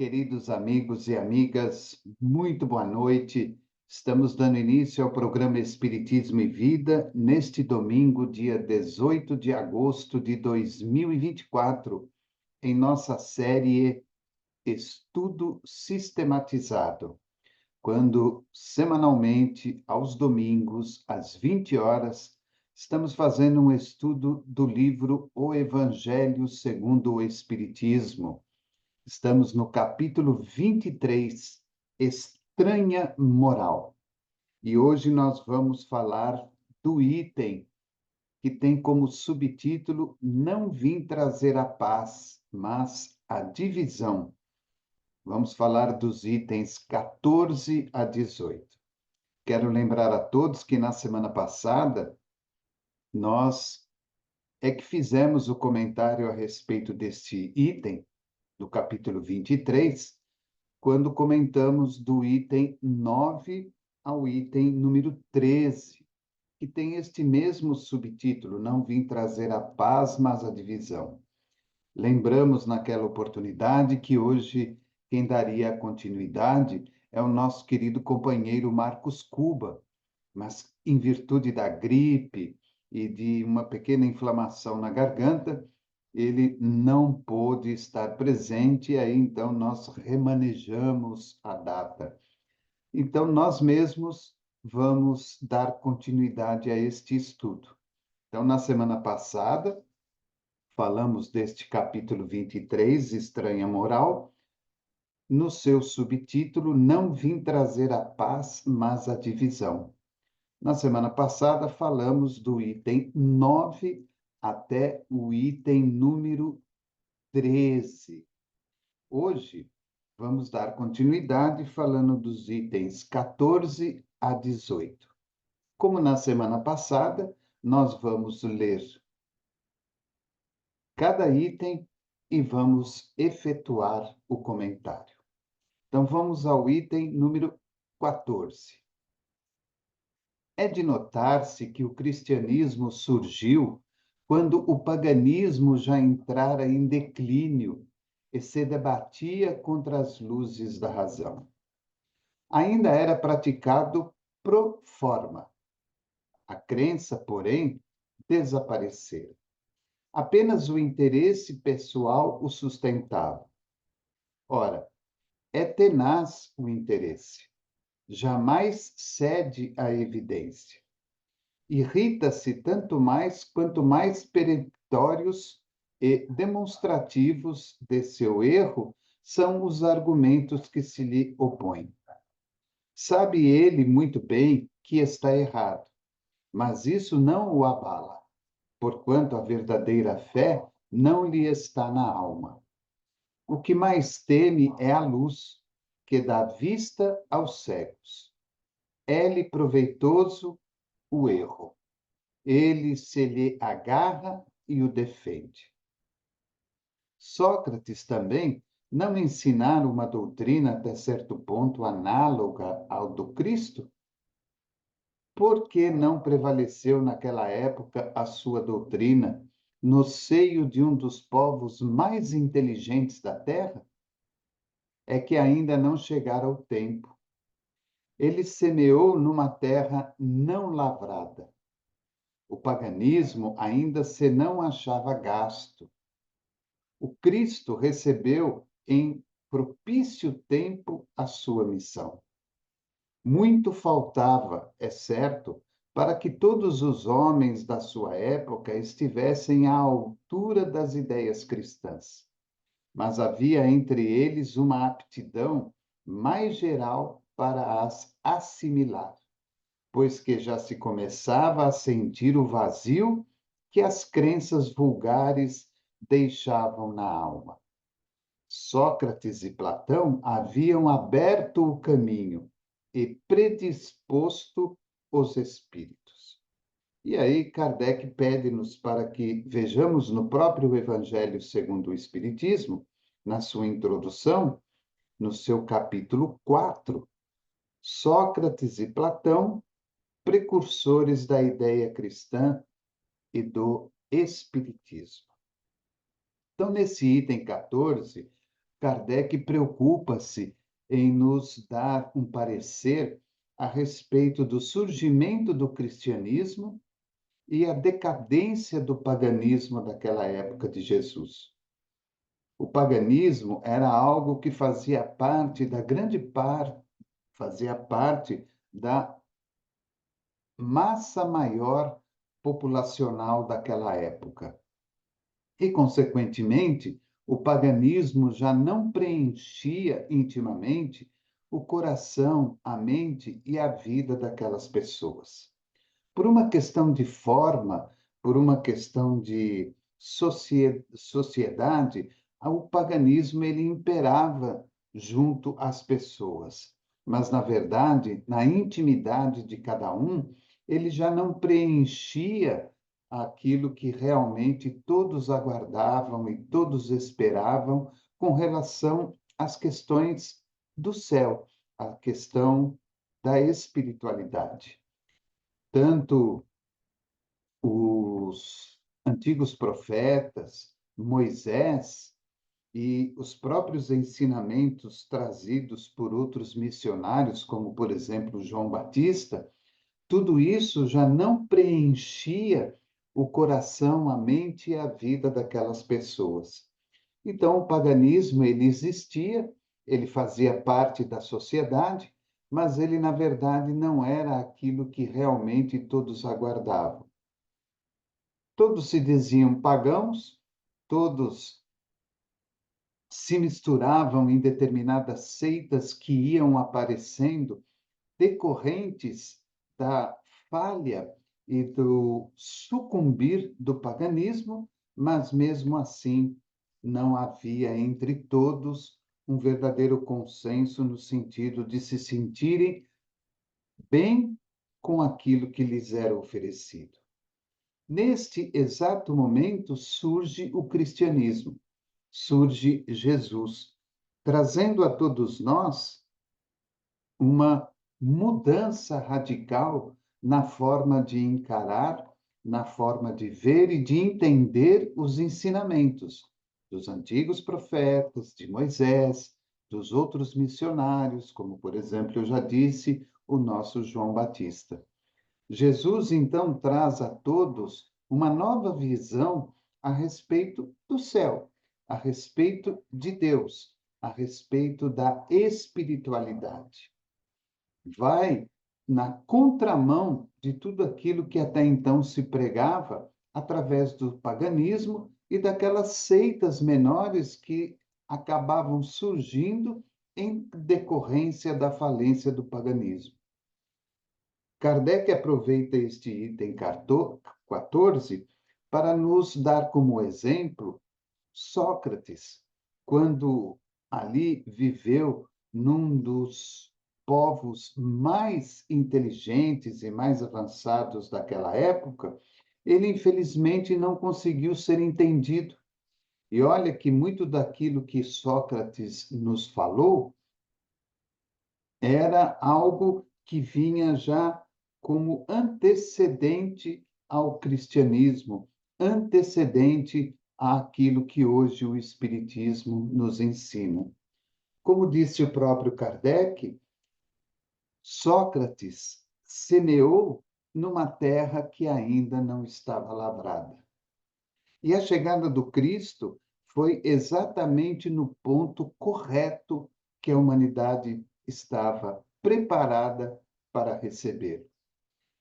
Queridos amigos e amigas, muito boa noite. Estamos dando início ao programa Espiritismo e Vida neste domingo, dia 18 de agosto de 2024, em nossa série Estudo Sistematizado, quando semanalmente, aos domingos, às 20 horas, estamos fazendo um estudo do livro O Evangelho segundo o Espiritismo. Estamos no capítulo 23, Estranha Moral. E hoje nós vamos falar do item que tem como subtítulo Não vim trazer a paz, mas a divisão. Vamos falar dos itens 14 a 18. Quero lembrar a todos que na semana passada nós fizemos o comentário a respeito deste item, do capítulo 23, quando comentamos do item 9 ao item número 13, que tem este mesmo subtítulo, Não vim trazer a paz, mas a divisão. Lembramos naquela oportunidade que hoje quem daria a continuidade é o nosso querido companheiro Marcos Cuba, mas em virtude da gripe e de uma pequena inflamação na garganta, ele não pôde estar presente, e aí então nós remanejamos a data. Então, nós mesmos vamos dar continuidade a este estudo. Então, na semana passada, falamos deste capítulo 23, Estranha Moral, no seu subtítulo, Não vim trazer a paz, mas a divisão. Na semana passada, falamos do item 9 até o item número 13. Hoje, vamos dar continuidade falando dos itens 14 a 18. Como na semana passada, nós vamos ler cada item e vamos efetuar o comentário. Então, vamos ao item número 14. É de notar-se que o cristianismo surgiu quando o paganismo já entrara em declínio e se debatia contra as luzes da razão. Ainda era praticado pro forma. A crença, porém, desaparecera. Apenas o interesse pessoal o sustentava. Ora, é tenaz o interesse. Jamais cede à evidência. Irrita-se tanto mais quanto mais peremptórios e demonstrativos de seu erro são os argumentos que se lhe opõem. Sabe ele muito bem que está errado, mas isso não o abala, porquanto a verdadeira fé não lhe está na alma. O que mais teme é a luz, que dá vista aos cegos. É-lhe proveitoso o erro. Ele se lhe agarra e o defende. Sócrates também não ensinara uma doutrina até certo ponto análoga ao do Cristo? Por que não prevaleceu naquela época a sua doutrina no seio de um dos povos mais inteligentes da terra? É que ainda não chegara o tempo. Ele semeou numa terra não lavrada. O paganismo ainda se não achava gasto. O Cristo recebeu em propício tempo a sua missão. Muito faltava, é certo, para que todos os homens da sua época estivessem à altura das ideias cristãs. Mas havia entre eles uma aptidão mais geral para as assimilar, pois que já se começava a sentir o vazio que as crenças vulgares deixavam na alma. Sócrates e Platão haviam aberto o caminho e predisposto os espíritos. E aí Kardec pede-nos para que vejamos no próprio Evangelho segundo o Espiritismo, na sua introdução, no seu capítulo 4, Sócrates e Platão, precursores da ideia cristã e do Espiritismo. Então, nesse item 14, Kardec preocupa-se em nos dar um parecer a respeito do surgimento do cristianismo e a decadência do paganismo daquela época de Jesus. O paganismo era algo que fazia parte da fazia parte da massa maior populacional daquela época. E, consequentemente, o paganismo já não preenchia intimamente o coração, a mente e a vida daquelas pessoas. Por uma questão de forma, por uma questão de sociedade, o paganismo ele imperava junto às pessoas. Mas, na verdade, na intimidade de cada um, ele já não preenchia aquilo que realmente todos aguardavam e todos esperavam com relação às questões do céu, a questão da espiritualidade. Tanto os antigos profetas, Moisés e os próprios ensinamentos trazidos por outros missionários, como, por exemplo, João Batista, tudo isso já não preenchia o coração, a mente e a vida daquelas pessoas. Então, o paganismo, ele existia, ele fazia parte da sociedade, mas ele, na verdade, não era aquilo que realmente todos aguardavam. Todos se diziam pagãos, todos se misturavam em determinadas seitas que iam aparecendo, decorrentes da falha e do sucumbir do paganismo, mas mesmo assim não havia entre todos um verdadeiro consenso no sentido de se sentirem bem com aquilo que lhes era oferecido. Neste exato momento surge o cristianismo, surge Jesus, trazendo a todos nós uma mudança radical na forma de encarar, na forma de ver e de entender os ensinamentos dos antigos profetas, de Moisés, dos outros missionários, como, por exemplo, eu já disse, o nosso João Batista. Jesus, então, traz a todos uma nova visão a respeito do céu, a respeito de Deus, a respeito da espiritualidade. Vai na contramão de tudo aquilo que até então se pregava através do paganismo e daquelas seitas menores que acabavam surgindo em decorrência da falência do paganismo. Kardec aproveita este item 14 para nos dar como exemplo Sócrates, quando ali viveu num dos povos mais inteligentes e mais avançados daquela época, ele infelizmente não conseguiu ser entendido. E olha que muito daquilo que Sócrates nos falou era algo que vinha já como antecedente ao cristianismo, antecedente àquilo que hoje o Espiritismo nos ensina. Como disse o próprio Kardec, Sócrates semeou numa terra que ainda não estava lavrada. E a chegada do Cristo foi exatamente no ponto correto que a humanidade estava preparada para receber.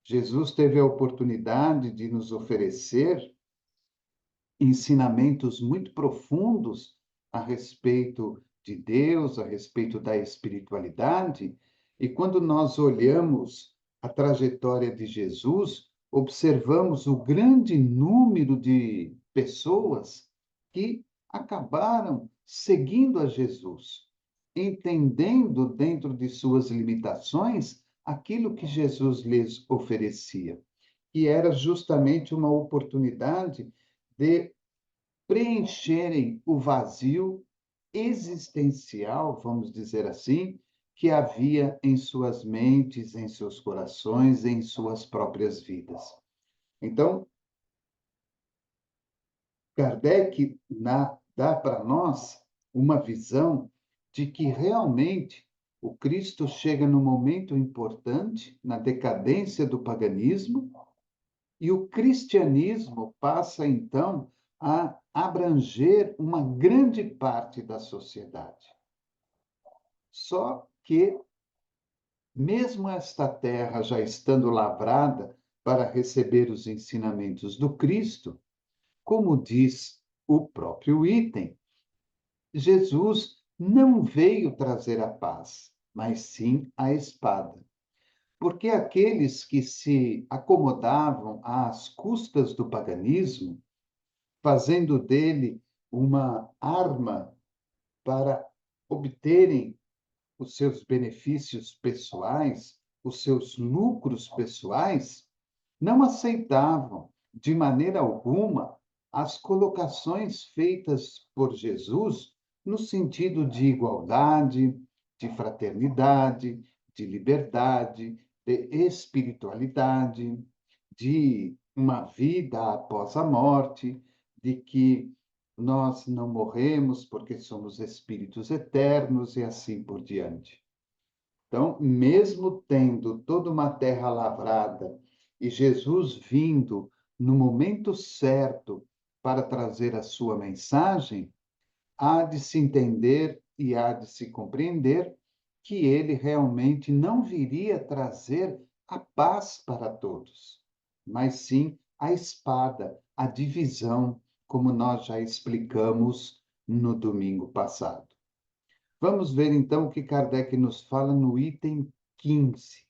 Jesus teve a oportunidade de nos oferecer ensinamentos muito profundos a respeito de Deus, a respeito da espiritualidade, e quando nós olhamos a trajetória de Jesus, observamos o grande número de pessoas que acabaram seguindo a Jesus, entendendo dentro de suas limitações aquilo que Jesus lhes oferecia, que era justamente uma oportunidade de preencherem o vazio existencial, vamos dizer assim, que havia em suas mentes, em seus corações, em suas próprias vidas. Então, Kardec dá para nós uma visão de que realmente o Cristo chega num momento importante, na decadência do paganismo, e o cristianismo passa, então, a abranger uma grande parte da sociedade. Só que, mesmo esta terra já estando lavrada para receber os ensinamentos do Cristo, como diz o próprio item, Jesus não veio trazer a paz, mas sim a espada. Porque aqueles que se acomodavam às custas do paganismo, fazendo dele uma arma para obterem os seus benefícios pessoais, os seus lucros pessoais, não aceitavam de maneira alguma as colocações feitas por Jesus no sentido de igualdade, de fraternidade, de liberdade, de espiritualidade, de uma vida após a morte, de que nós não morremos porque somos espíritos eternos e assim por diante. Então, mesmo tendo toda uma terra lavrada e Jesus vindo no momento certo para trazer a sua mensagem, há de se entender e há de se compreender que ele realmente não viria trazer a paz para todos, mas sim a espada, a divisão, como nós já explicamos no domingo passado. Vamos ver então o que Kardec nos fala no item 15.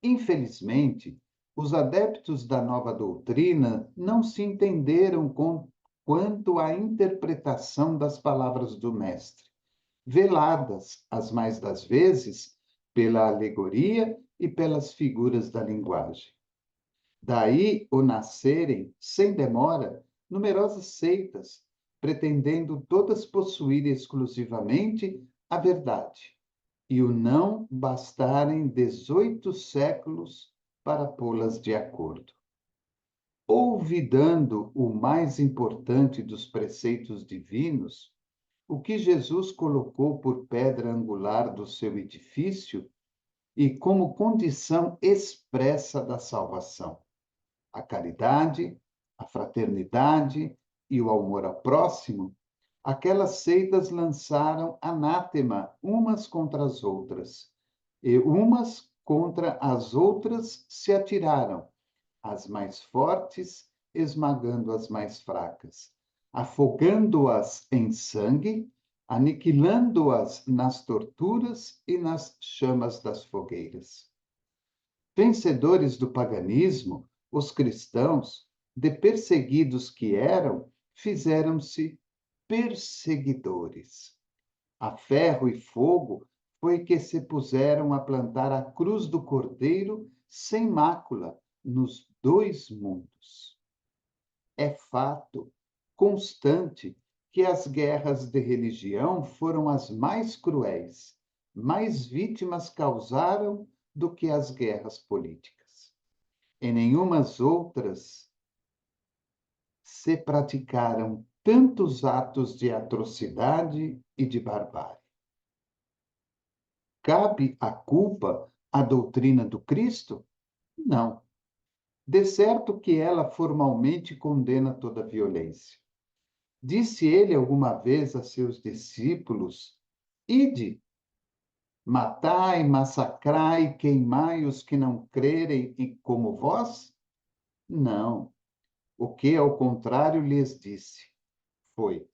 Infelizmente, os adeptos da nova doutrina não se entenderam quanto à interpretação das palavras do Mestre, veladas, as mais das vezes, pela alegoria e pelas figuras da linguagem. Daí o nascerem, sem demora, numerosas seitas, pretendendo todas possuir exclusivamente a verdade, e o não bastarem 18 séculos para pô-las de acordo. Olvidando o mais importante dos preceitos divinos, o que Jesus colocou por pedra angular do seu edifício e como condição expressa da salvação: a caridade, a fraternidade e o amor ao próximo, aquelas seitas lançaram anátema umas contra as outras, e umas contra as outras se atiraram, as mais fortes esmagando as mais fracas, afogando-as em sangue, aniquilando-as nas torturas e nas chamas das fogueiras. Vencedores do paganismo, os cristãos, de perseguidos que eram, fizeram-se perseguidores. A ferro e fogo foi que se puseram a plantar a cruz do Cordeiro sem mácula nos dois mundos. É fato constante que as guerras de religião foram as mais cruéis, mais vítimas causaram do que as guerras políticas. Em nenhumas outras se praticaram tantos atos de atrocidade e de barbárie. Cabe a culpa à doutrina do Cristo? Não. De certo que ela formalmente condena toda violência. Disse ele alguma vez a seus discípulos: Ide, matai, massacrai, queimai os que não crerem e como vós? Não. O que, ao contrário, lhes disse foi: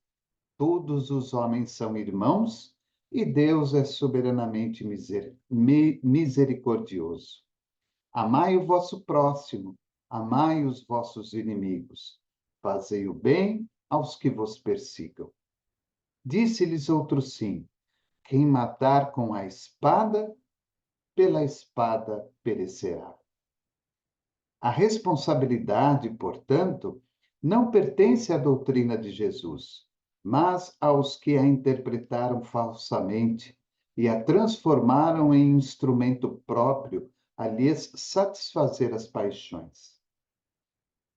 todos os homens são irmãos e Deus é soberanamente misericordioso. Amai o vosso próximo, amai os vossos inimigos, fazei o bem aos que vos persigam. Disse-lhes outro sim: quem matar com a espada, pela espada perecerá. A responsabilidade, portanto, não pertence à doutrina de Jesus, mas aos que a interpretaram falsamente e a transformaram em instrumento próprio a lhes satisfazer as paixões.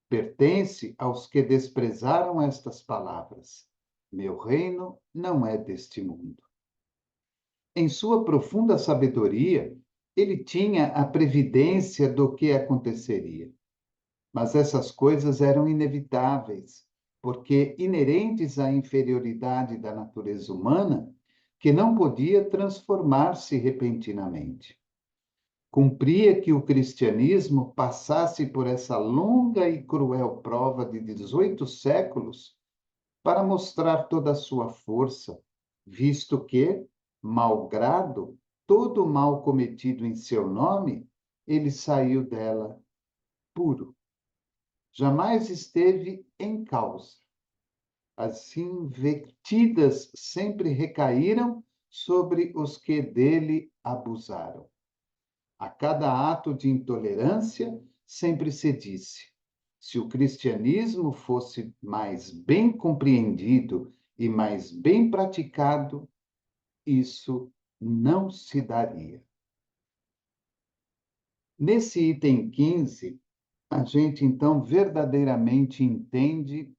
Pertence aos que desprezaram estas palavras, Meu reino não é deste mundo. Em sua profunda sabedoria, ele tinha a previdência do que aconteceria. Mas essas coisas eram inevitáveis, porque inerentes à inferioridade da natureza humana, que não podia transformar-se repentinamente. Cumpria que o cristianismo passasse por essa longa e cruel prova de 18 séculos para mostrar toda a sua força, visto que, malgrado todo o mal cometido em seu nome, ele saiu dela puro. Jamais esteve em causa. As invectivas sempre recaíram sobre os que dele abusaram. A cada ato de intolerância, sempre se disse: se o cristianismo fosse mais bem compreendido e mais bem praticado, isso não se daria. Nesse item 15, a gente então verdadeiramente entende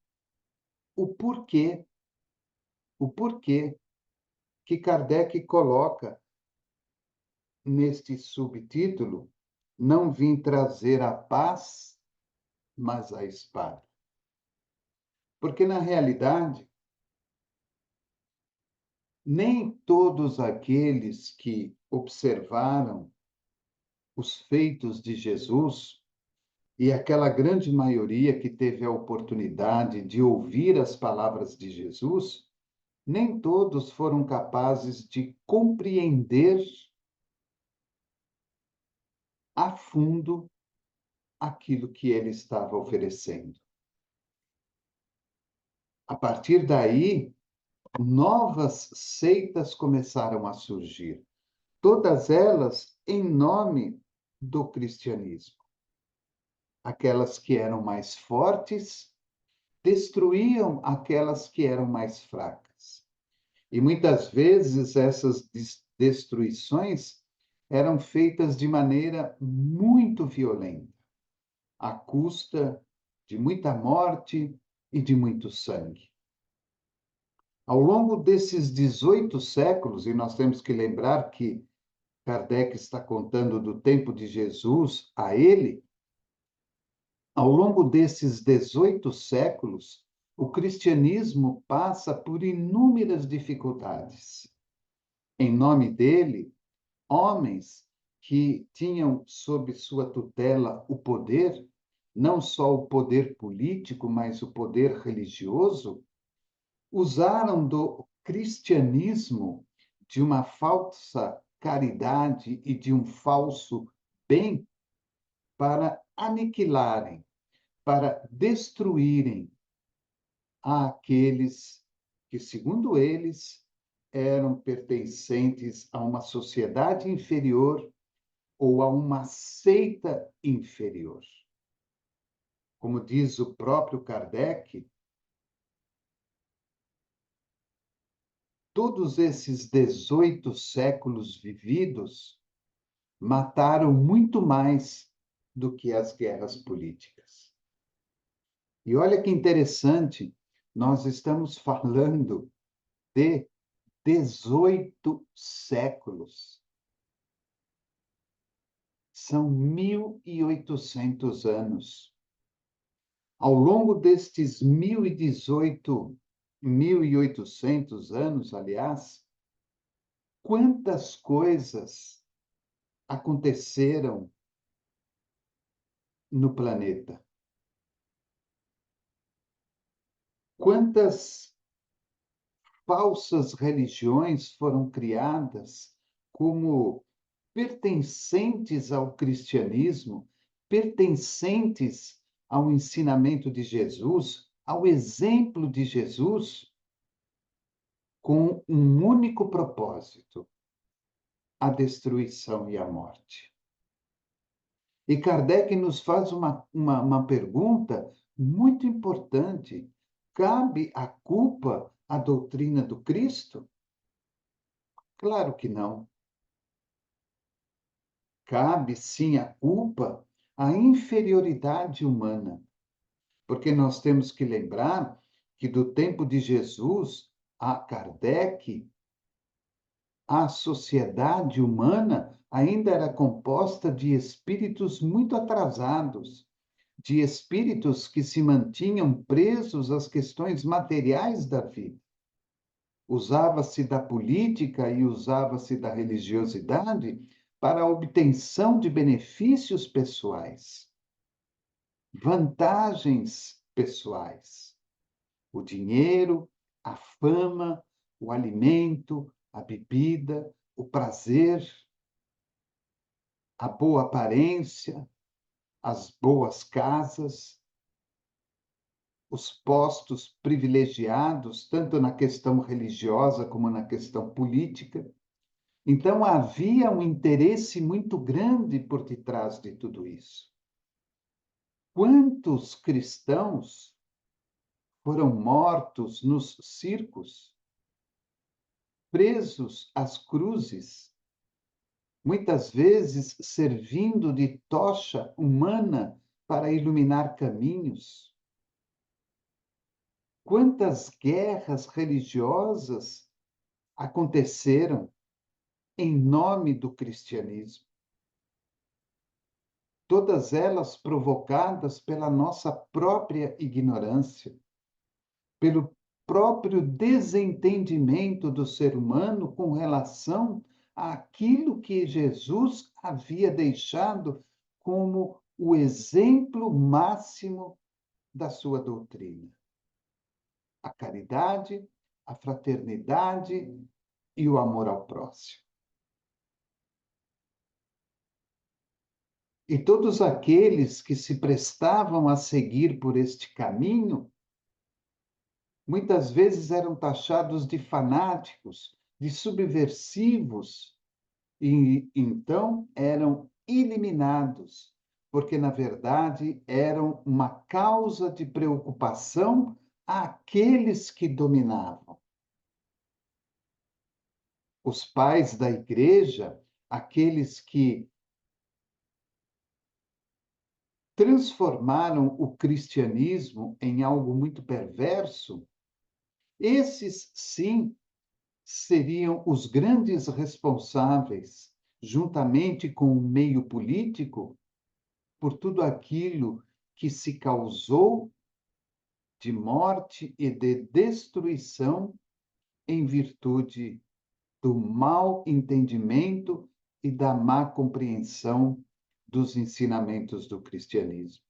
o porquê que Kardec coloca neste subtítulo: não vim trazer a paz, mas a espada. Porque, na realidade, nem todos aqueles que observaram os feitos de Jesus, e aquela grande maioria que teve a oportunidade de ouvir as palavras de Jesus, nem todos foram capazes de compreender a fundo aquilo que ele estava oferecendo. A partir daí, novas seitas começaram a surgir, todas elas em nome do cristianismo. Aquelas que eram mais fortes destruíam aquelas que eram mais fracas. E muitas vezes essas destruições eram feitas de maneira muito violenta, à custa de muita morte e de muito sangue. Ao longo desses 18 séculos, e nós temos que lembrar que Kardec está contando do tempo de Jesus a ele, ao longo desses 18 séculos, o cristianismo passa por inúmeras dificuldades. Em nome dele, homens que tinham sob sua tutela o poder, não só o poder político, mas o poder religioso, usaram do cristianismo, de uma falsa caridade e de um falso bem, para aniquilarem, para destruírem aqueles que, segundo eles, eram pertencentes a uma sociedade inferior ou a uma seita inferior. Como diz o próprio Kardec, todos esses 18 séculos vividos mataram muito mais do que as guerras políticas. E olha que interessante, nós estamos falando de 18 séculos. São 1.800 anos. Ao longo destes 1.800 anos, aliás, quantas coisas aconteceram no planeta? Quantas falsas religiões foram criadas como pertencentes ao cristianismo, pertencentes ao ensinamento de Jesus, ao exemplo de Jesus, com um único propósito: a destruição e a morte. E Kardec nos faz uma pergunta muito importante: cabe a culpa à doutrina do Cristo? Claro que não. Cabe sim a culpa à inferioridade humana, porque nós temos que lembrar que do tempo de Jesus a Kardec, a sociedade humana ainda era composta de espíritos muito atrasados, de espíritos que se mantinham presos às questões materiais da vida. Usava-se da política e usava-se da religiosidade para a obtenção de benefícios pessoais, vantagens pessoais. O dinheiro, a fama, o alimento, a bebida, o prazer, a boa aparência, as boas casas, os postos privilegiados, tanto na questão religiosa como na questão política. Então, havia um interesse muito grande por detrás de tudo isso. Quantos cristãos foram mortos nos circos, presos às cruzes, muitas vezes servindo de tocha humana para iluminar caminhos? Quantas guerras religiosas aconteceram em nome do cristianismo? Todas elas provocadas pela nossa própria ignorância, pelo próprio desentendimento do ser humano com relação àquilo que Jesus havia deixado como o exemplo máximo da sua doutrina: a caridade, a fraternidade e o amor ao próximo. E todos aqueles que se prestavam a seguir por este caminho, muitas vezes eram taxados de fanáticos, de subversivos, e então eram eliminados, porque, na verdade, eram uma causa de preocupação àqueles que dominavam. Os pais da igreja, aqueles que transformaram o cristianismo em algo muito perverso, esses sim seriam os grandes responsáveis, juntamente com o meio político, por tudo aquilo que se causou de morte e de destruição em virtude do mau entendimento e da má compreensão dos ensinamentos do cristianismo.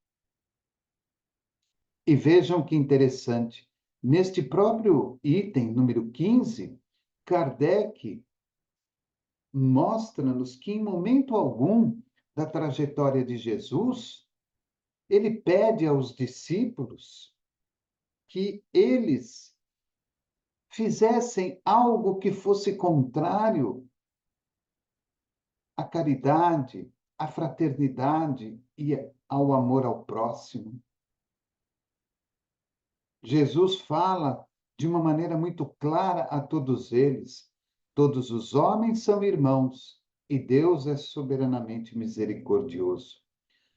E vejam que interessante, neste próprio item número 15, Kardec mostra-nos que, em momento algum da trajetória de Jesus, ele pede aos discípulos que eles fizessem algo que fosse contrário à caridade, à fraternidade e ao amor ao próximo. Jesus fala de uma maneira muito clara a todos eles: todos os homens são irmãos e Deus é soberanamente misericordioso.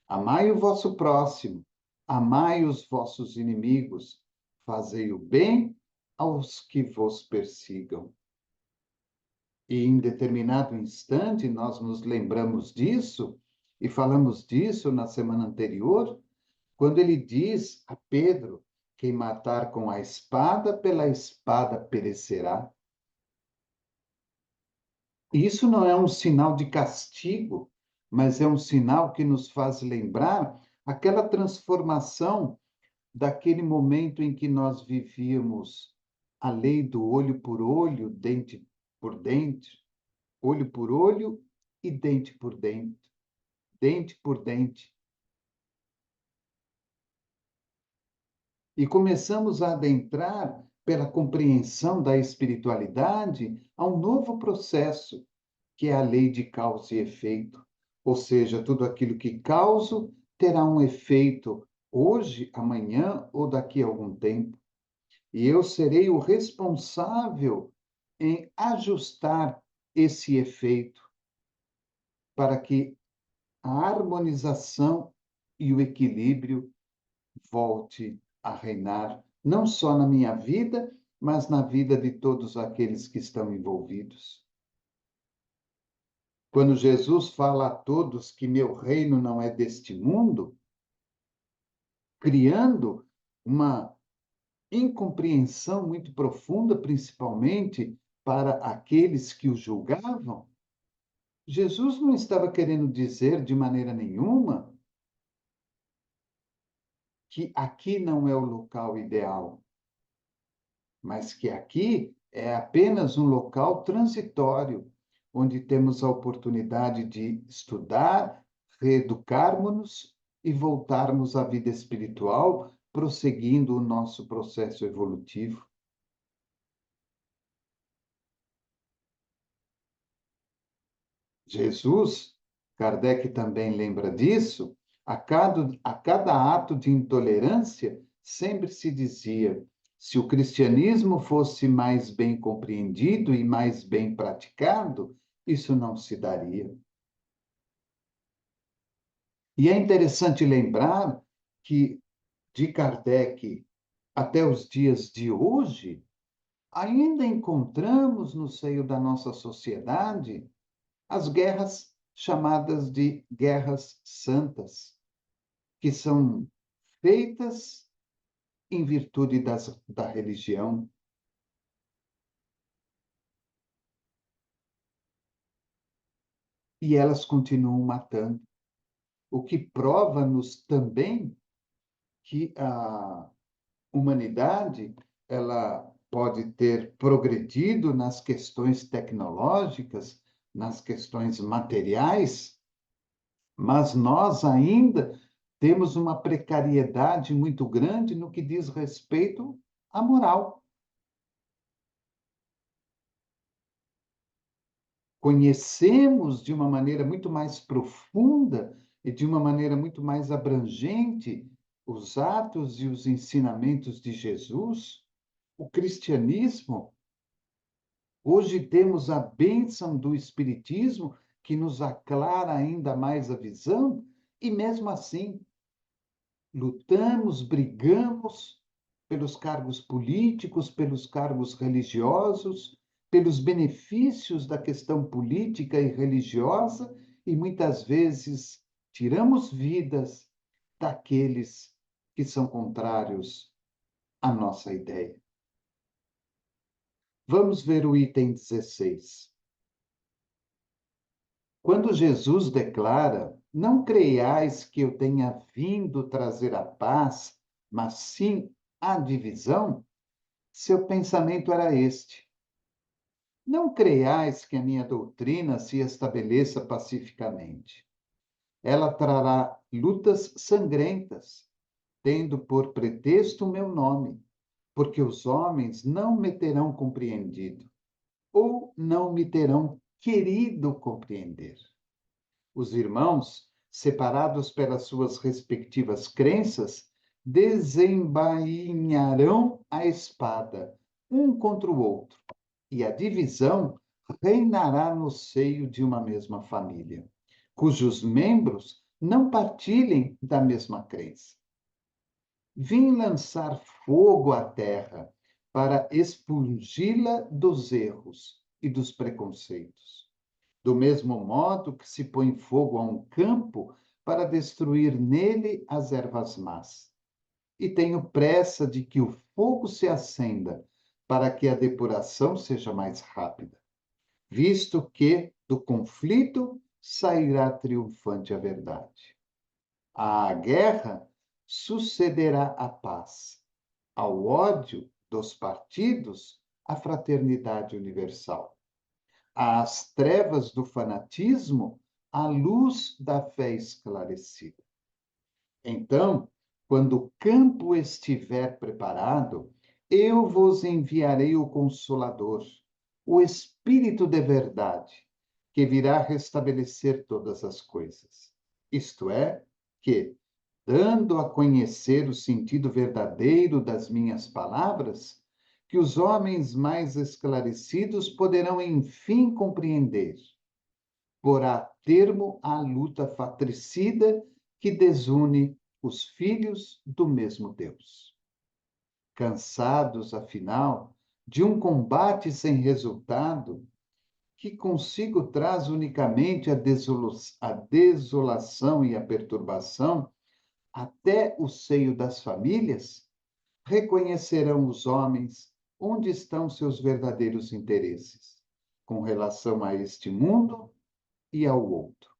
Amai o vosso próximo, amai os vossos inimigos, fazei o bem aos que vos persigam. E em determinado instante nós nos lembramos disso e falamos disso na semana anterior, quando ele diz a Pedro: quem matar com a espada, pela espada perecerá. E isso não é um sinal de castigo, mas é um sinal que nos faz lembrar aquela transformação daquele momento em que nós vivíamos a lei do olho por olho, dente por dente, olho por olho e dente por dente, dente por dente. E começamos a adentrar, pela compreensão da espiritualidade, a um novo processo, que é a lei de causa e efeito. Ou seja, tudo aquilo que causo terá um efeito hoje, amanhã ou daqui a algum tempo. E eu serei o responsável em ajustar esse efeito para que a harmonização e o equilíbrio volte a reinar, não só na minha vida, mas na vida de todos aqueles que estão envolvidos. Quando Jesus fala a todos que meu reino não é deste mundo, criando uma incompreensão muito profunda, principalmente para aqueles que o julgavam, Jesus não estava querendo dizer de maneira nenhuma que aqui não é o local ideal, mas que aqui é apenas um local transitório, onde temos a oportunidade de estudar, reeducarmos-nos e voltarmos à vida espiritual, prosseguindo o nosso processo evolutivo. Jesus, Kardec também lembra disso, a cada ato de intolerância, sempre se dizia: se o cristianismo fosse mais bem compreendido e mais bem praticado, isso não se daria. E é interessante lembrar que, de Kardec até os dias de hoje, ainda encontramos no seio da nossa sociedade as guerras chamadas de guerras santas, que são feitas em virtude da religião. E elas continuam matando, o que prova-nos também que a humanidade ela pode ter progredido nas questões tecnológicas, nas questões materiais, mas nós ainda temos uma precariedade muito grande no que diz respeito à moral. Conhecemos de uma maneira muito mais profunda e de uma maneira muito mais abrangente os atos e os ensinamentos de Jesus, o cristianismo. Hoje temos a bênção do Espiritismo, que nos aclara ainda mais a visão, e mesmo assim lutamos, brigamos pelos cargos políticos, pelos cargos religiosos, pelos benefícios da questão política e religiosa, e muitas vezes tiramos vidas daqueles que são contrários à nossa ideia. Vamos ver o item 16. Quando Jesus declara: não creiais que eu tenha vindo trazer a paz, mas sim a divisão, seu pensamento era este: não creiais que a minha doutrina se estabeleça pacificamente. Ela trará lutas sangrentas, tendo por pretexto o meu nome, porque os homens não me terão compreendido, ou não me terão querido compreender. Os irmãos, separados pelas suas respectivas crenças, desembainharão a espada, um contra o outro, e a divisão reinará no seio de uma mesma família, cujos membros não partilhem da mesma crença. Vim lançar fogo à terra para expungi-la dos erros e dos preconceitos. Do mesmo modo que se põe fogo a um campo para destruir nele as ervas más. E tenho pressa de que o fogo se acenda, para que a depuração seja mais rápida, visto que do conflito sairá triunfante a verdade. À guerra sucederá a paz, ao ódio dos partidos, a fraternidade universal, às trevas do fanatismo, a luz da fé esclarecida. Então, quando o campo estiver preparado, eu vos enviarei o Consolador, o Espírito de verdade, que virá restabelecer todas as coisas. Isto é, que, dando a conhecer o sentido verdadeiro das minhas palavras, que os homens mais esclarecidos poderão enfim compreender. Porá termo à luta fratricida que desune os filhos do mesmo Deus. Cansados, afinal, de um combate sem resultado, que consigo traz unicamente a desolação e a perturbação até o seio das famílias, reconhecerão os homens onde estão seus verdadeiros interesses, com relação a este mundo e ao outro.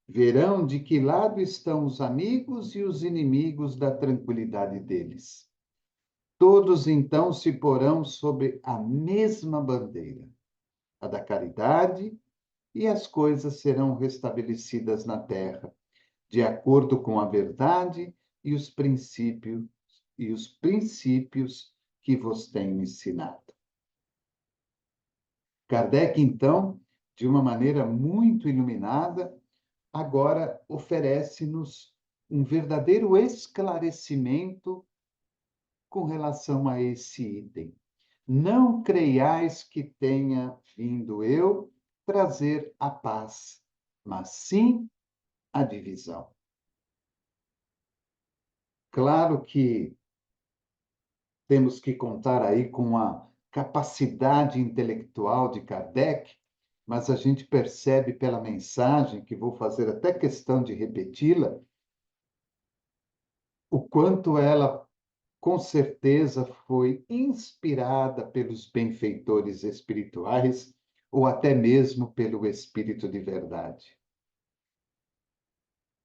Verão de que lado estão os amigos e os inimigos da tranquilidade deles. Todos então se porão sob a mesma bandeira, a da caridade, e as coisas serão restabelecidas na terra, de acordo com a verdade e os princípios que vos tenho ensinado. Kardec, então, de uma maneira muito iluminada, agora oferece-nos um verdadeiro esclarecimento com relação a esse item. Não creiais que tenha vindo eu trazer a paz, mas sim a divisão. Claro que temos que contar aí com a capacidade intelectual de Kardec, mas a gente percebe pela mensagem, que vou fazer até questão de repeti-la, o quanto ela, com certeza, foi inspirada pelos benfeitores espirituais ou até mesmo pelo Espírito de verdade.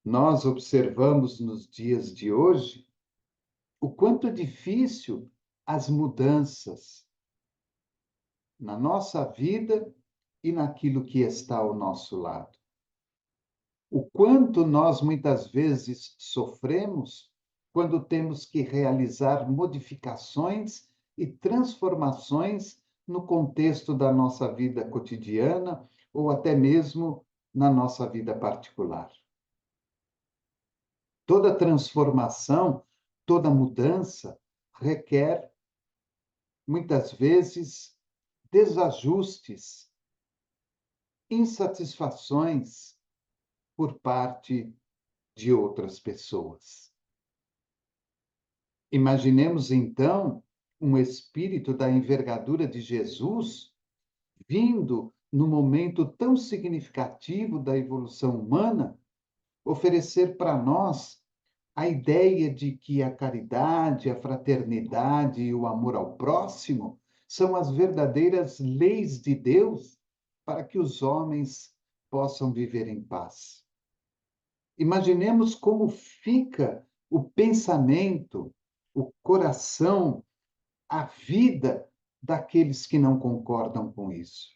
Nós observamos nos dias de hoje o quanto é difícil as mudanças na nossa vida e naquilo que está ao nosso lado. O quanto nós muitas vezes sofremos quando temos que realizar modificações e transformações no contexto da nossa vida cotidiana ou até mesmo na nossa vida particular. Toda transformação, toda mudança requer, muitas vezes, desajustes, insatisfações por parte de outras pessoas. Imaginemos, então, um espírito da envergadura de Jesus vindo no momento tão significativo da evolução humana, oferecer para nós a ideia de que a caridade, a fraternidade e o amor ao próximo são as verdadeiras leis de Deus para que os homens possam viver em paz. Imaginemos como fica o pensamento, o coração, a vida daqueles que não concordam com isso.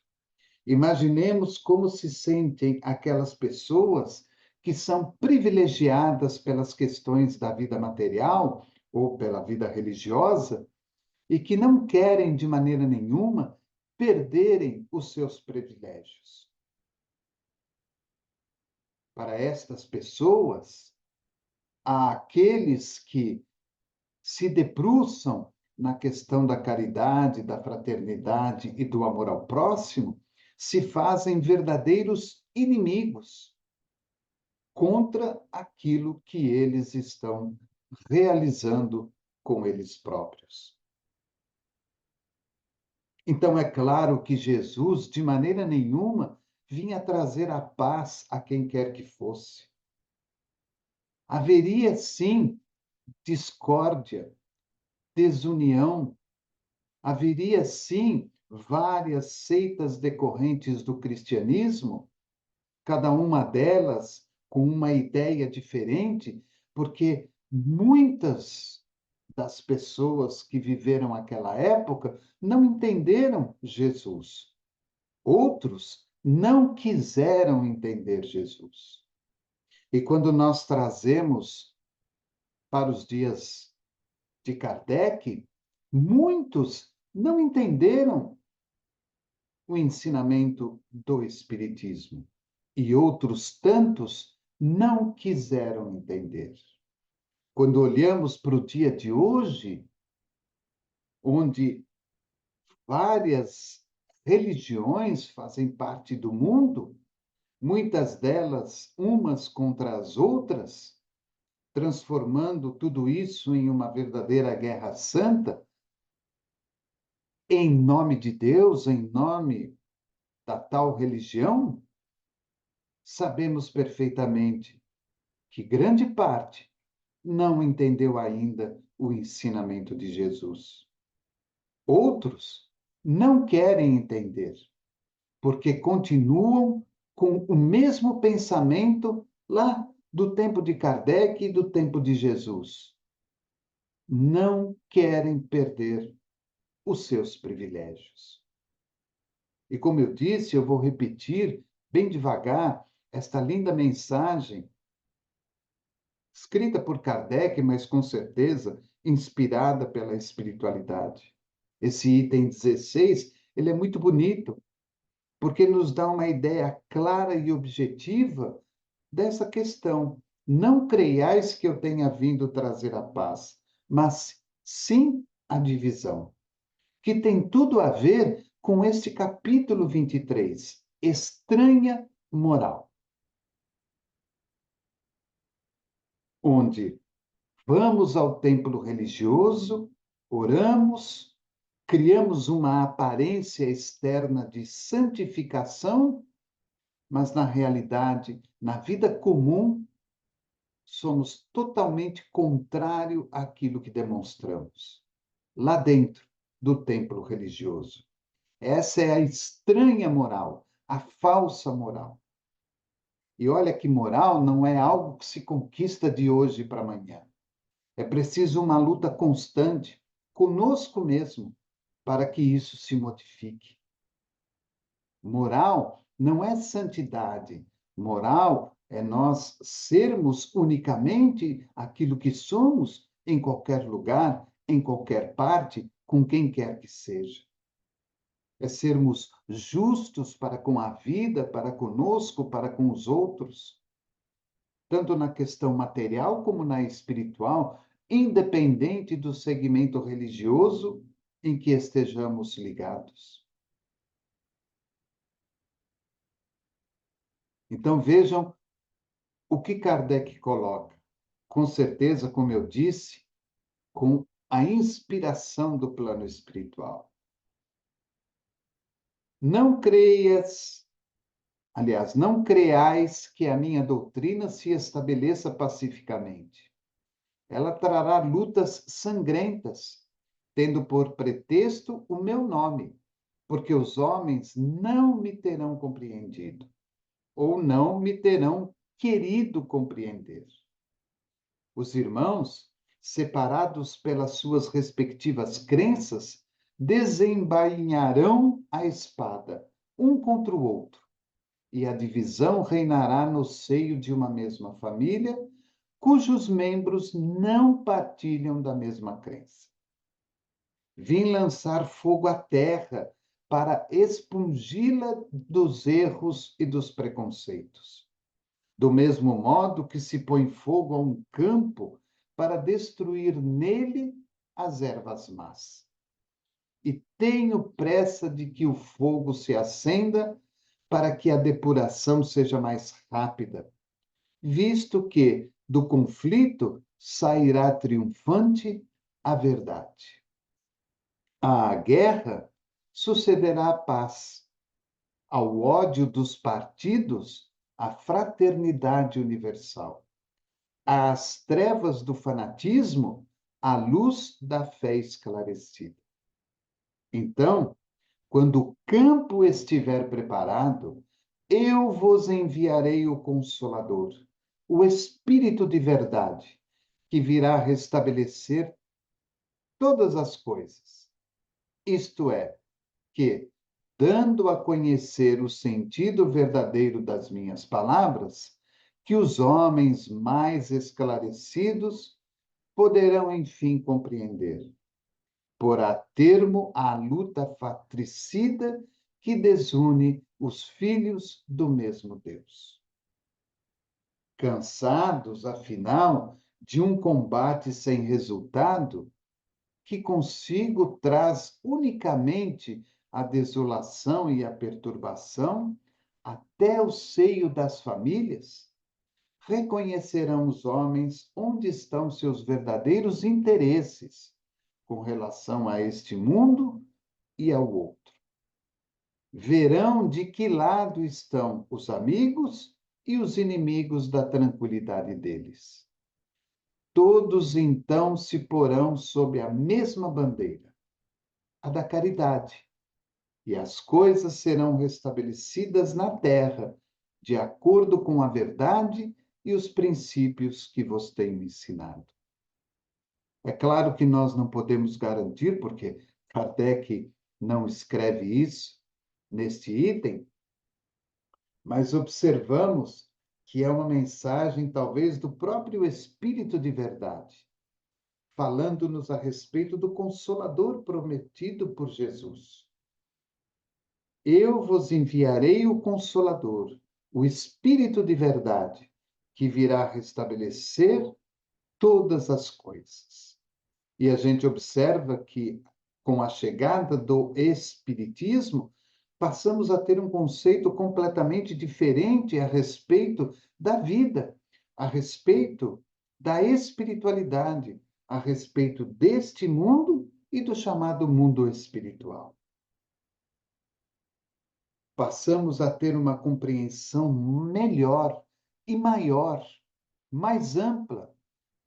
Imaginemos como se sentem aquelas pessoas que são privilegiadas pelas questões da vida material ou pela vida religiosa e que não querem, de maneira nenhuma, perderem os seus privilégios. Para estas pessoas, há aqueles que se debruçam na questão da caridade, da fraternidade e do amor ao próximo, se fazem verdadeiros inimigos contra aquilo que eles estão realizando com eles próprios. Então, é claro que Jesus, de maneira nenhuma, vinha trazer a paz a quem quer que fosse. Haveria, sim, discórdia, desunião, haveria, sim, várias seitas decorrentes do cristianismo, cada uma delas com uma ideia diferente, porque muitas das pessoas que viveram aquela época não entenderam Jesus. Outros não quiseram entender Jesus. E quando nós trazemos para os dias de Kardec, muitos não entenderam o ensinamento do Espiritismo e outros tantos não quiseram entender. Quando olhamos para o dia de hoje, onde várias religiões fazem parte do mundo, muitas delas umas contra as outras, transformando tudo isso em uma verdadeira guerra santa, em nome de Deus, em nome da tal religião, sabemos perfeitamente que grande parte não entendeu ainda o ensinamento de Jesus. Outros não querem entender, porque continuam com o mesmo pensamento lá do tempo de Kardec e do tempo de Jesus. Não querem perder os seus privilégios. E como eu disse, eu vou repetir bem devagar esta linda mensagem escrita por Kardec, mas com certeza inspirada pela espiritualidade. Esse item 16, ele é muito bonito, porque nos dá uma ideia clara e objetiva dessa questão. Não creiais que eu tenha vindo trazer a paz, mas sim a divisão, que tem tudo a ver com este capítulo 23, estranha moral, onde vamos ao templo religioso, oramos, criamos uma aparência externa de santificação, mas na realidade, na vida comum, somos totalmente contrário àquilo que demonstramos lá dentro do templo religioso. Essa é a estranha moral, a falsa moral. E olha que moral não é algo que se conquista de hoje para amanhã. É preciso uma luta constante conosco mesmo para que isso se modifique. Moral não é santidade. Moral é nós sermos unicamente aquilo que somos em qualquer lugar, em qualquer parte, com quem quer que seja. É sermos justos para com a vida, para conosco, para com os outros, tanto na questão material como na espiritual, independente do segmento religioso em que estejamos ligados. Então vejam o que Kardec coloca. Com certeza, como eu disse, com a inspiração do plano espiritual. Não creias, aliás, não creais que a minha doutrina se estabeleça pacificamente. Ela trará lutas sangrentas, tendo por pretexto o meu nome, porque os homens não me terão compreendido, ou não me terão querido compreender. Os irmãos, separados pelas suas respectivas crenças, desembainharão a espada, um contra o outro, e a divisão reinará no seio de uma mesma família, cujos membros não partilham da mesma crença. Vim lançar fogo à terra para expungi-la dos erros e dos preconceitos. Do mesmo modo que se põe fogo a um campo para destruir nele as ervas más. E tenho pressa de que o fogo se acenda para que a depuração seja mais rápida, visto que do conflito sairá triunfante a verdade. À guerra sucederá a paz, ao ódio dos partidos, a fraternidade universal, às trevas do fanatismo, a luz da fé esclarecida. Então, quando o campo estiver preparado, eu vos enviarei o Consolador, o Espírito de verdade, que virá restabelecer todas as coisas. Isto é, que, dando a conhecer o sentido verdadeiro das minhas palavras, que os homens mais esclarecidos poderão, enfim, compreender. Porá termo à luta fratricida que desune os filhos do mesmo Deus. Cansados, afinal, de um combate sem resultado, que consigo traz unicamente a desolação e a perturbação até o seio das famílias, reconhecerão os homens onde estão seus verdadeiros interesses com relação a este mundo e ao outro. Verão de que lado estão os amigos e os inimigos da tranquilidade deles. Todos então se porão sob a mesma bandeira, a da caridade, e as coisas serão restabelecidas na terra, de acordo com a verdade e os princípios que vos tenho ensinado. É claro que nós não podemos garantir, porque Kardec não escreve isso neste item, mas observamos que é uma mensagem, talvez, do próprio Espírito de verdade, falando-nos a respeito do Consolador prometido por Jesus. Eu vos enviarei o Consolador, o Espírito de verdade, que virá restabelecer todas as coisas. E a gente observa que, com a chegada do Espiritismo, passamos a ter um conceito completamente diferente a respeito da vida, a respeito da espiritualidade, a respeito deste mundo e do chamado mundo espiritual. Passamos a ter uma compreensão melhor e maior, mais ampla,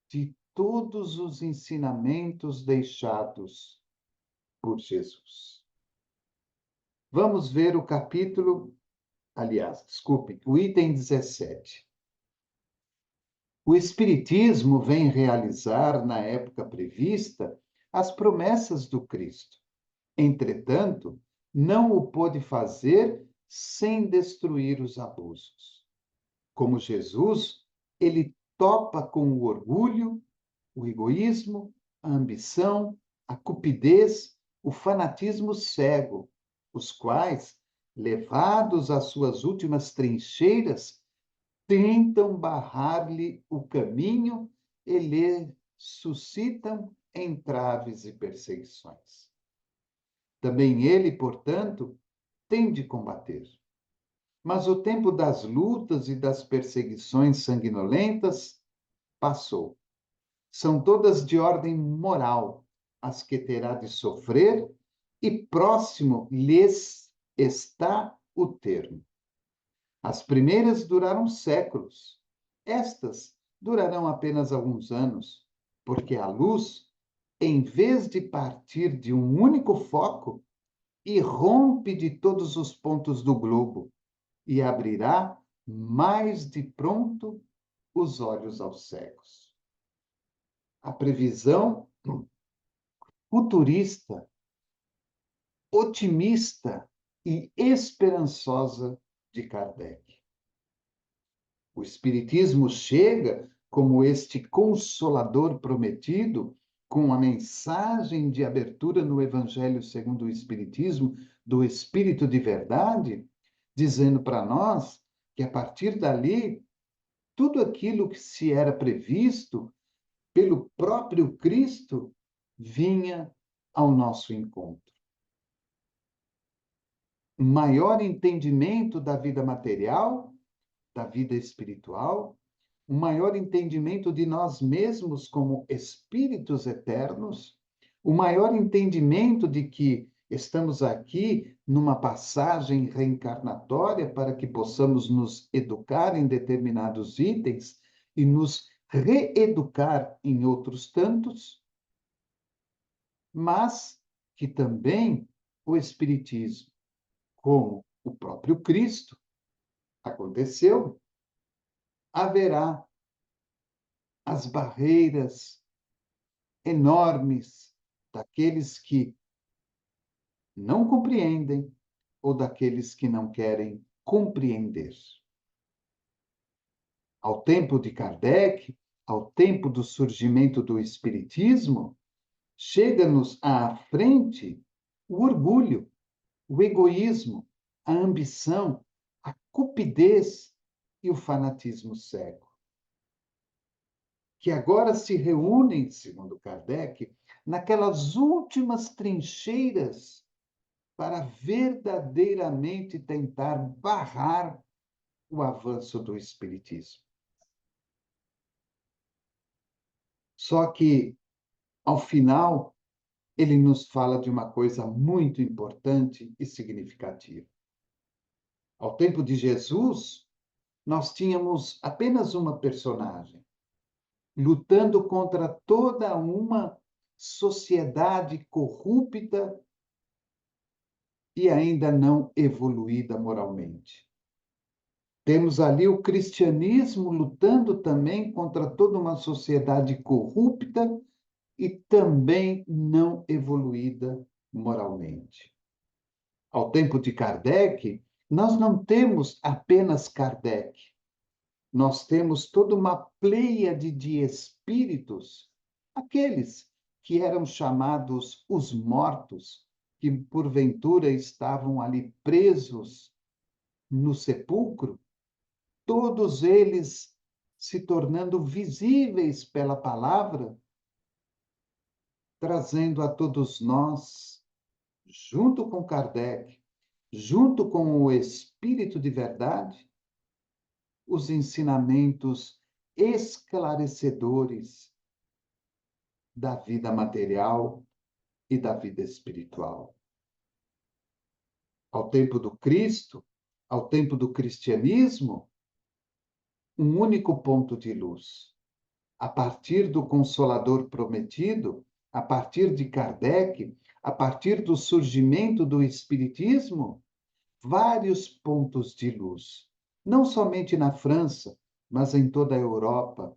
de todos os ensinamentos deixados por Jesus. Vamos ver o capítulo, aliás, desculpe, o item 17. O Espiritismo vem realizar, na época prevista, as promessas do Cristo. Entretanto, não o pôde fazer sem destruir os abusos. Como Jesus, ele topa com o orgulho, o egoísmo, a ambição, a cupidez, o fanatismo cego, os quais, levados às suas últimas trincheiras, tentam barrar-lhe o caminho e lhe suscitam entraves e perseguições. Também ele, portanto, tem de combater. Mas o tempo das lutas e das perseguições sanguinolentas passou. São todas de ordem moral, as que terá de sofrer, e próximo lhes está o termo. As primeiras duraram séculos, estas durarão apenas alguns anos, porque a luz, em vez de partir de um único foco, irrompe de todos os pontos do globo e abrirá mais de pronto os olhos aos cegos. A previsão futurista, otimista e esperançosa de Kardec. O Espiritismo chega como este consolador prometido, com a mensagem de abertura no Evangelho segundo o Espiritismo, do Espírito de verdade, dizendo para nós que a partir dali, tudo aquilo que se era previsto pelo próprio Cristo vinha ao nosso encontro. Um maior entendimento da vida material, da vida espiritual, um maior entendimento de nós mesmos como espíritos eternos, o maior entendimento de que estamos aqui numa passagem reencarnatória para que possamos nos educar em determinados itens e nos reeducar em outros tantos, mas que também o Espiritismo, como o próprio Cristo, aconteceu, haverá as barreiras enormes daqueles que não compreendem ou daqueles que não querem compreender. Ao tempo de Kardec, ao tempo do surgimento do Espiritismo, chega-nos à frente o orgulho, o egoísmo, a ambição, a cupidez e o fanatismo cego, que agora se reúnem, segundo Kardec, naquelas últimas trincheiras para verdadeiramente tentar barrar o avanço do Espiritismo. Só que, ao final, ele nos fala de uma coisa muito importante e significativa. Ao tempo de Jesus, nós tínhamos apenas uma personagem, lutando contra toda uma sociedade corrupta e ainda não evoluída moralmente. Temos ali o cristianismo lutando também contra toda uma sociedade corrupta e também não evoluída moralmente. Ao tempo de Kardec, nós não temos apenas Kardec, nós temos toda uma pleiade de espíritos, aqueles que eram chamados os mortos, que porventura estavam ali presos no sepulcro, todos eles se tornando visíveis pela palavra, trazendo a todos nós, junto com Kardec, junto com o Espírito de Verdade, os ensinamentos esclarecedores da vida material e da vida espiritual. Ao tempo do Cristo, ao tempo do cristianismo, um único ponto de luz. A partir do Consolador prometido, a partir de Kardec, a partir do surgimento do Espiritismo, vários pontos de luz, não somente na França, mas em toda a Europa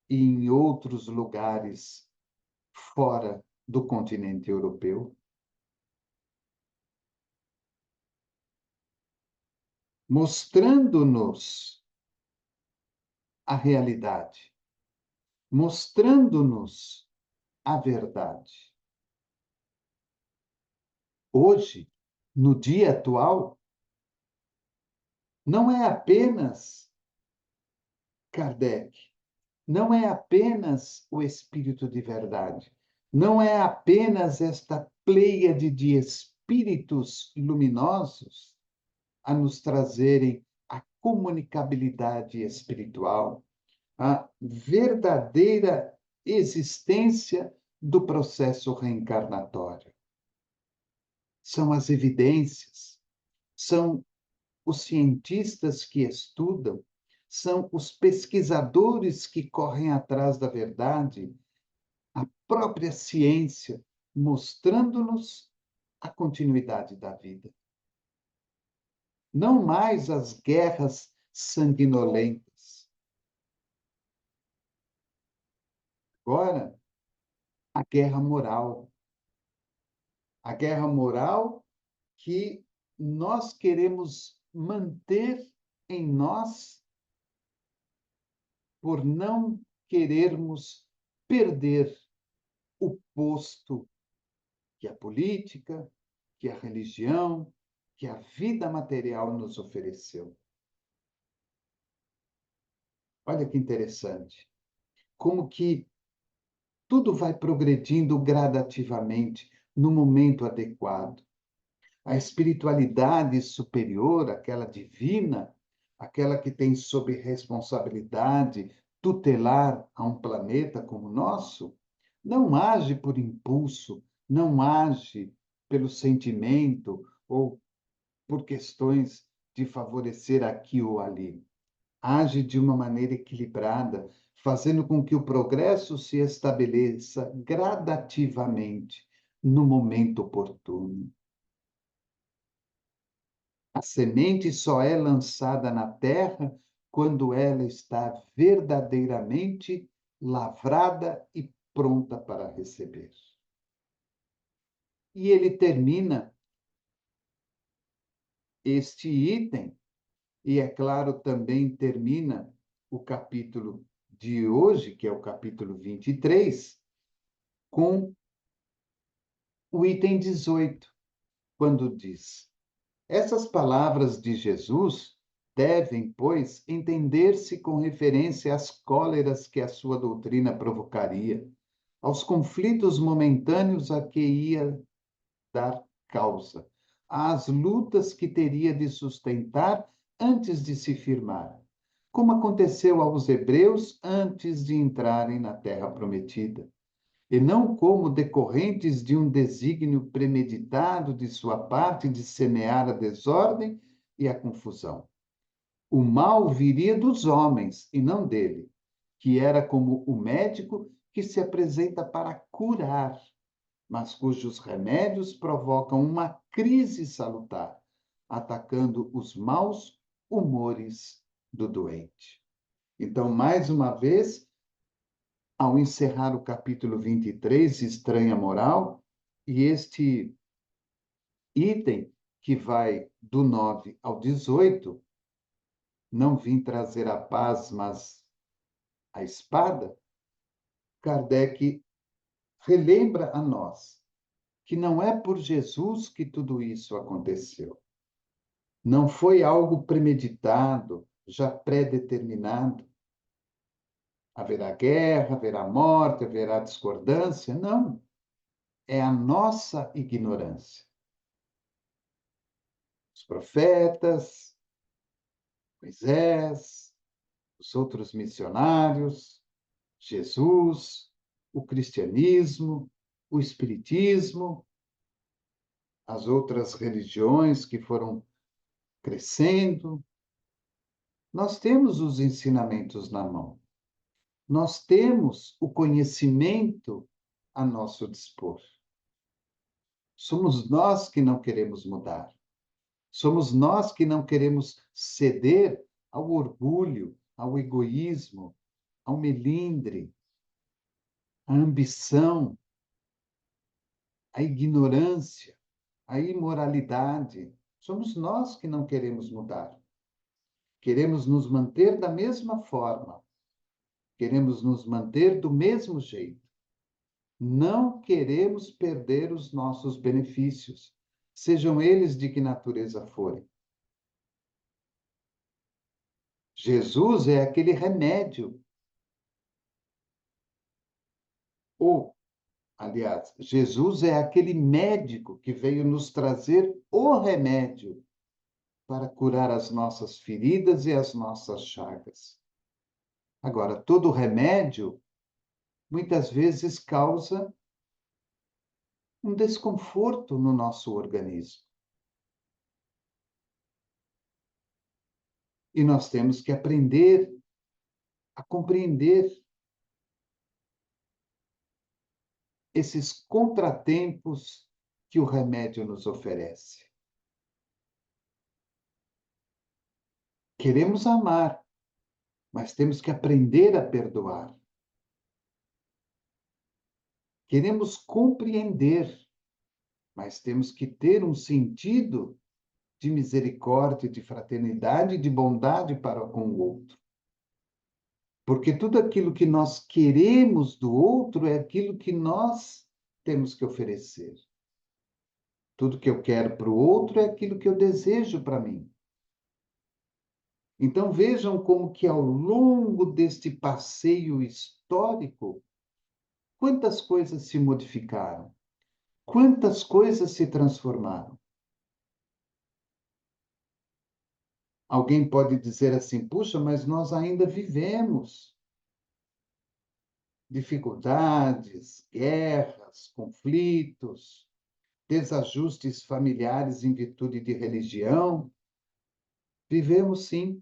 e em outros lugares fora do continente europeu, mostrando-nos a realidade, mostrando-nos a verdade. Hoje, no dia atual, não é apenas Kardec, não é apenas o Espírito de Verdade, não é apenas esta pleiade de espíritos luminosos a nos trazerem a comunicabilidade espiritual, a verdadeira existência do processo reencarnatório. São as evidências, são os cientistas que estudam, são os pesquisadores que correm atrás da verdade, a própria ciência mostrando-nos a continuidade da vida. Não mais as guerras sanguinolentas. Agora, a guerra moral. A guerra moral que nós queremos manter em nós por não querermos perder o posto que a política, que a religião, que a vida material nos ofereceu. Olha que interessante. Como que tudo vai progredindo gradativamente no momento adequado. A espiritualidade superior, aquela divina, aquela que tem sob responsabilidade tutelar a um planeta como o nosso, não age por impulso, não age pelo sentimento ou por questões de favorecer aqui ou ali. Age de uma maneira equilibrada, fazendo com que o progresso se estabeleça gradativamente no momento oportuno. A semente só é lançada na terra quando ela está verdadeiramente lavrada e pronta para receber. E ele termina este item, e é claro, também termina o capítulo de hoje, que é o capítulo 23, com o item 18, quando diz: essas palavras de Jesus devem, pois, entender-se com referência às cóleras que a sua doutrina provocaria, aos conflitos momentâneos a que ia dar causa, às lutas que teria de sustentar antes de se firmar, como aconteceu aos hebreus antes de entrarem na terra prometida. e não como decorrentes de um desígnio premeditado de sua parte de semear a desordem e a confusão. O mal viria dos homens e não dele, que era como o médico que se apresenta para curar, mas cujos remédios provocam uma crise salutar, atacando os maus humores do doente. Então, mais uma vez, ao encerrar o capítulo 23, Estranha Moral, e este item que vai do 9 ao 18, não vim trazer a paz, mas a espada, Kardec relembra a nós que não é por Jesus que tudo isso aconteceu. Não foi algo premeditado, já pré-determinado. Haverá guerra, haverá morte, haverá discordância. Não. É a nossa ignorância. Os profetas, Moisés, os outros missionários, Jesus, o cristianismo, o espiritismo, as outras religiões que foram crescendo. Nós temos os ensinamentos na mão. Nós temos o conhecimento a nosso dispor. Somos nós que não queremos mudar. Somos nós que não queremos ceder ao orgulho, ao egoísmo, ao melindre, à ambição, à ignorância, à imoralidade. Somos nós que não queremos mudar. Queremos nos manter da mesma forma. Queremos nos manter do mesmo jeito. Não queremos perder os nossos benefícios, sejam eles de que natureza forem. Jesus é aquele remédio. Ou, aliás, Jesus é aquele médico que veio nos trazer o remédio para curar as nossas feridas e as nossas chagas. Agora, todo remédio muitas vezes causa um desconforto no nosso organismo. E nós temos que aprender a compreender esses contratempos que o remédio nos oferece. Queremos amar, mas temos que aprender a perdoar. Queremos compreender, mas temos que ter um sentido de misericórdia, de fraternidade, de bondade para com o outro. Porque tudo aquilo que nós queremos do outro é aquilo que nós temos que oferecer. Tudo que eu quero para o outro é aquilo que eu desejo para mim. Então vejam como que ao longo deste passeio histórico, quantas coisas se modificaram, quantas coisas se transformaram. Alguém pode dizer assim, puxa, mas nós ainda vivemos dificuldades, guerras, conflitos, desajustes familiares em virtude de religião. Vivemos sim,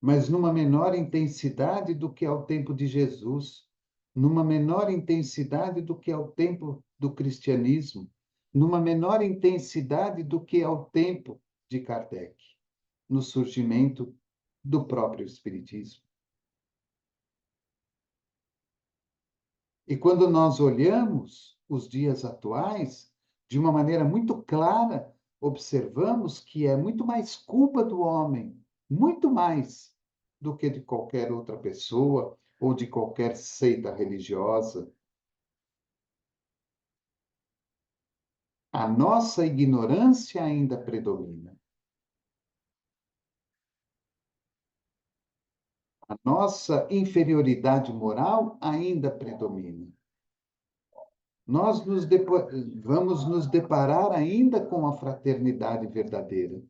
mas numa menor intensidade do que ao tempo de Jesus, numa menor intensidade do que ao tempo do cristianismo, numa menor intensidade do que ao tempo de Kardec, no surgimento do próprio Espiritismo. E quando nós olhamos os dias atuais, de uma maneira muito clara, observamos que é muito mais culpa do homem, muito mais do que de qualquer outra pessoa ou de qualquer seita religiosa. A nossa ignorância ainda predomina. A nossa inferioridade moral ainda predomina. Nós vamos nos deparar ainda com a fraternidade verdadeira.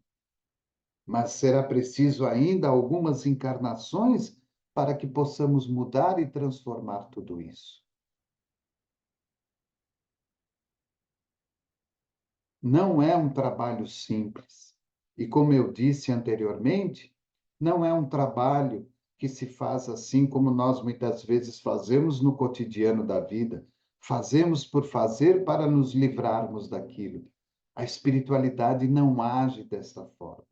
Mas será preciso ainda algumas encarnações para que possamos mudar e transformar tudo isso. Não é um trabalho simples. E como eu disse anteriormente, não é um trabalho que se faz assim como nós muitas vezes fazemos no cotidiano da vida. Fazemos por fazer para nos livrarmos daquilo. A espiritualidade não age desta forma.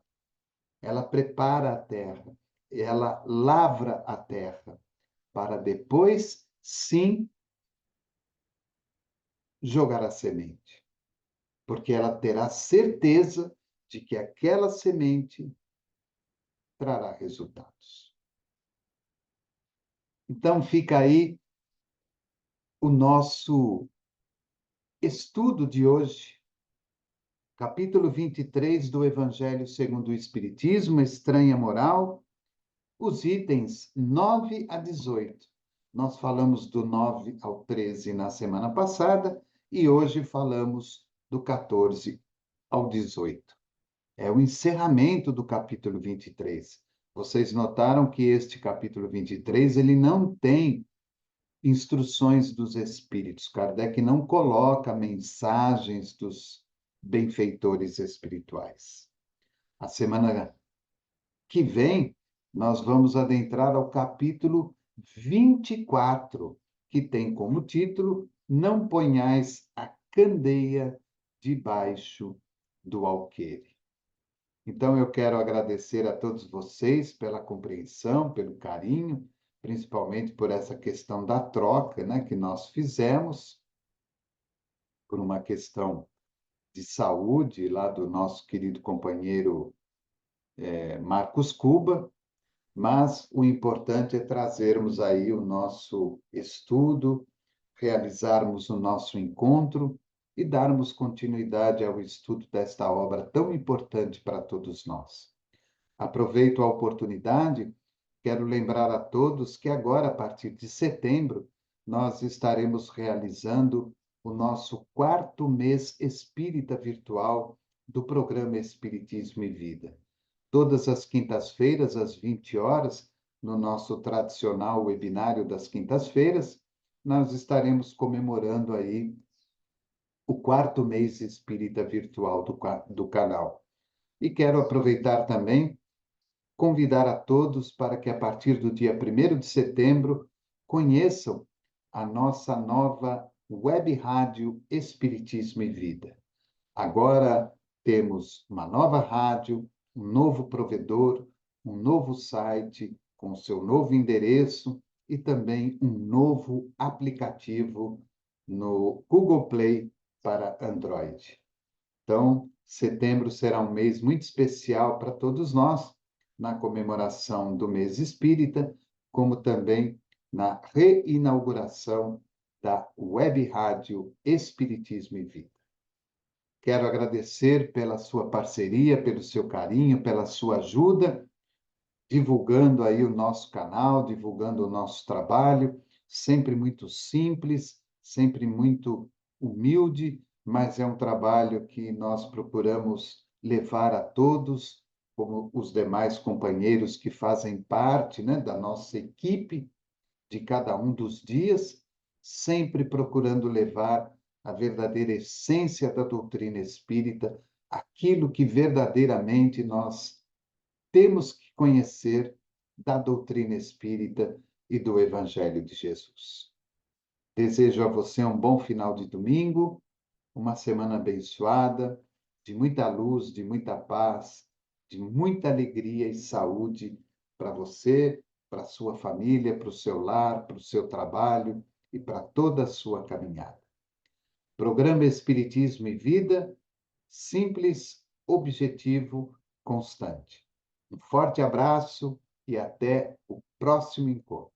Ela prepara a terra, ela lavra a terra, para depois, sim, jogar a semente. Porque ela terá certeza de que aquela semente trará resultados. Então, fica aí o nosso estudo de hoje, capítulo 23 do Evangelho segundo o Espiritismo, Estranha Moral, os itens 9 a 18. Nós falamos do 9 ao 13 na semana passada e hoje falamos do 14 ao 18. É o encerramento do capítulo 23. Vocês notaram que este capítulo 23, ele não tem instruções dos espíritos. Kardec não coloca mensagens dos benfeitores espirituais. A semana que vem, nós vamos adentrar ao capítulo 24, que tem como título Não ponhais a candeia debaixo do alqueire. Então, eu quero agradecer a todos vocês pela compreensão, pelo carinho, principalmente por essa questão da troca, né, que nós fizemos, por uma questão de saúde lá do nosso querido companheiro Marcos Cuba, mas o importante é trazermos aí o nosso estudo, realizarmos o nosso encontro e darmos continuidade ao estudo desta obra tão importante para todos nós. Aproveito a oportunidade, quero lembrar a todos que agora, a partir de setembro, nós estaremos realizando o nosso quarto mês espírita virtual do programa Espiritismo e Vida. Todas as quintas-feiras, às 20 horas, no nosso tradicional webinário das quintas-feiras, nós estaremos comemorando aí o quarto mês espírita virtual do canal. E quero aproveitar também convidar a todos para que, a partir do dia 1º de setembro, conheçam a nossa nova web rádio Espiritismo e Vida. Agora temos uma nova rádio, um novo provedor, um novo site com seu novo endereço e também um novo aplicativo no Google Play para Android. Então, setembro será um mês muito especial para todos nós, na comemoração do mês espírita, como também na reinauguração da Web Rádio Espiritismo e Vida. Quero agradecer pela sua parceria, pelo seu carinho, pela sua ajuda, divulgando aí o nosso canal, divulgando o nosso trabalho, sempre muito simples, sempre muito humilde, mas é um trabalho que nós procuramos levar a todos, como os demais companheiros que fazem parte, né, da nossa equipe de cada um dos dias, sempre procurando levar a verdadeira essência da doutrina espírita, aquilo que verdadeiramente nós temos que conhecer da doutrina espírita e do Evangelho de Jesus. Desejo a você um bom final de domingo, uma semana abençoada, de muita luz, de muita paz, de muita alegria e saúde para você, para a sua família, para o seu lar, para o seu trabalho e para toda a sua caminhada. Programa Espiritismo e Vida, simples, objetivo, constante. Um forte abraço e até o próximo encontro.